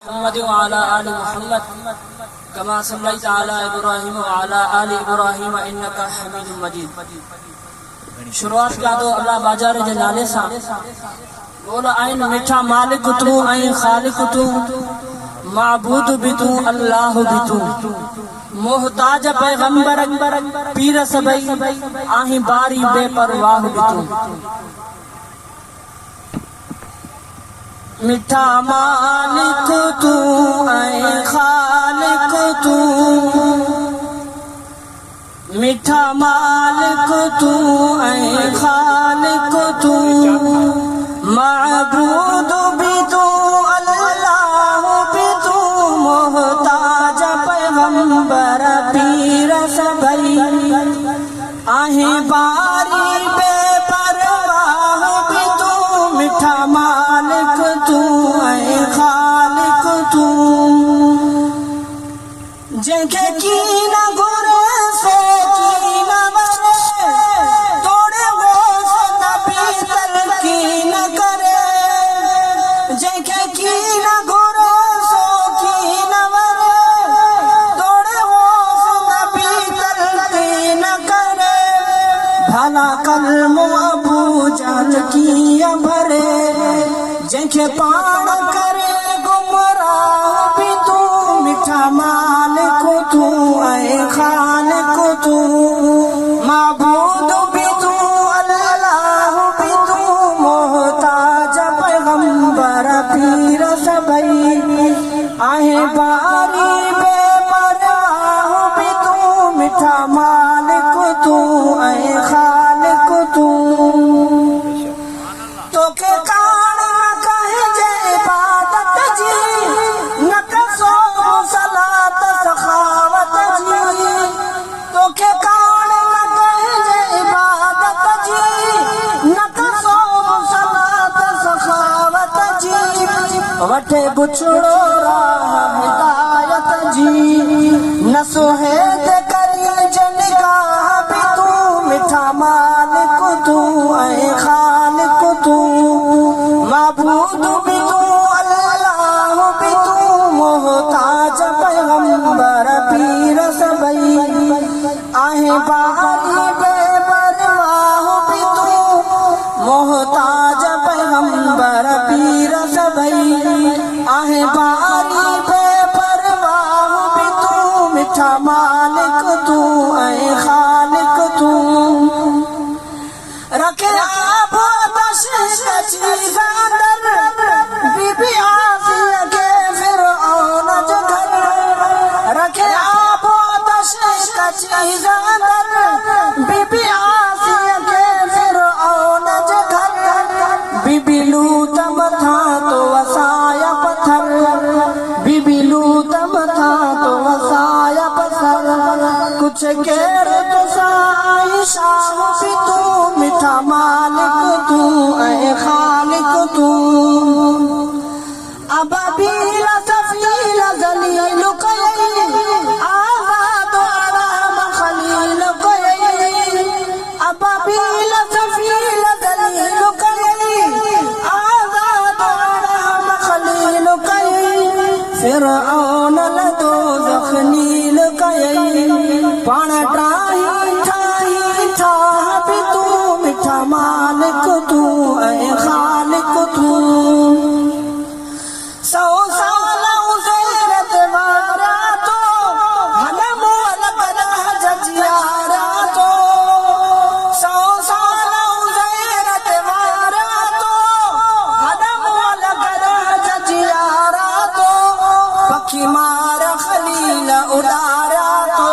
محمد وعلى آل محمد كما صليت على إبراهيم وعلى آل إبراهيم إنك حميد مجيد. शुरुआत कया तो अल्लाह बाजार जे नाले सां बोल आइन मिठा मालिक तू ऐं खालिक तू माबूद भी तू अल्लाह भी तू मोहताज पैगंबर पीर सबई आहीं बारी बेपरवाह भी तू मिठा मालिक तू ऐं खालिक तू मिठा मालिक तू ऐं खालिक तू माबूद भी तू अल्लाह भी तू मोहताज पैगंबर पीर सबई आहें बारी बेपरवाह भी तू मिठा मालिक तू ऐं खालिक तू जंहिंखे की न घुरे से की न वरे तोड़े वो नबी तलकीन करे जंहिंखे की न घुरे सो की न वरे तोड़े वो नबी तलकीन करे भला कल्म अबू जहल कीअं भरे जंहिंखे पाण करे गुमराह भी तू मिठा मालिक तू ऐं खालिक तू माबूद भी तू अल्लाह भी तू मोहताज पैगंबर पीर सबई आहें बारी बेपरवाह भी तू मिठा मालिक तू ऐं खालिक तू तोखे कान न कहिजे इबादत जी न कसो सलात सखावत जी तोखे कान न कहिजे इबादत जी न कसो सलात सखावत जी वठे बुछड़ो राह हिदायत जी न सुहेद करी निगाह भी तू मिठा मालिक तू ऐं खालिक तू माबूद भी तू अल्लाह भी तू मोहताज पैगंबर पीर सबई आहें बारी बेपरवाह भी तू मोहताज पैगंबर पीर सबई आहें बारी बेपरवाह भी तू मिठा मालिक तू ऐं खालिक तू रखे आब बख्शिश चीज़ अंदर बीबी आसिया के फिरऔन जो घर रखे आब बख्शिश चीज़ अंदर बीबी आसिया के फिरऔन जो घर बीबी लूत मथा तो वसाया पत्थर बीबी लूत मथा तो वसाया पत्थर कुछ केर तो साई शाम भी तू मिठा मालिक तू ऐं खालिक तू अबाबील सफील जलील कई आज़ाद आराम खलील कई अबाबील सफील जलील कई आज़ाद आराम खलील कई फिरऔन लदो ज़ख़नील कई पाण ठाही ठाही ठाह भी तू मिठा मालिक तू ऐं खालिक तू सौ साल उज़ैरत वारा तो हन मोल बरह जजियारा तो सौ साल उज़ैरत वारा तो हन मोल बरह जजियारा तो पखी मार खलील उडारा तो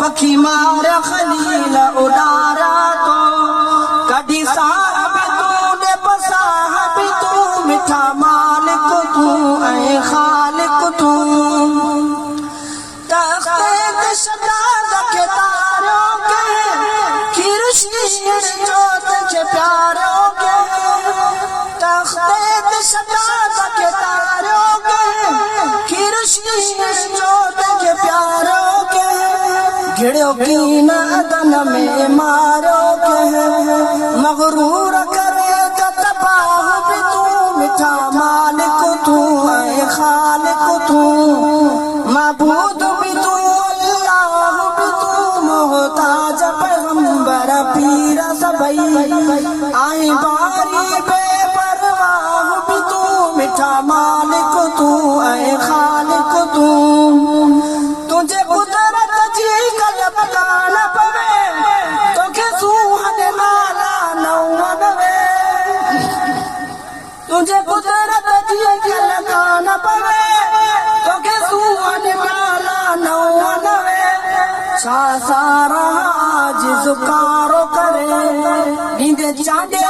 पखी मार खलील उडारा तो कॾी साह भी तू ने पसाह भी तू मिठा मालिक तू ऐं खालिक तू तख़्ते दशदाद खे तारो के खीरशीर जोत खे प्यारो के तख़्ते दशदाद खे तारो के खीरशीर जोत खे प्यारो के घिड़ियो कीन अदन में मारो के मगरूर करे तबाह भी तू मिठा मालिक तू ऐं खालिक महबूद भी तू अल्लाह भी तू मोहताज पैगंबर पीर सभई आई बारी बेपरवाह भी तू मिठा मालिक तू ऐ खालिक तू तुझे कुदरत जी कल्ब कान पवे तोखे सूहन नाला नवे तुझे कुदरत जी कल्ब कान पवे तोखे सूहन नाला नवे छा सारा जिज़ कारो करे नींद चांदे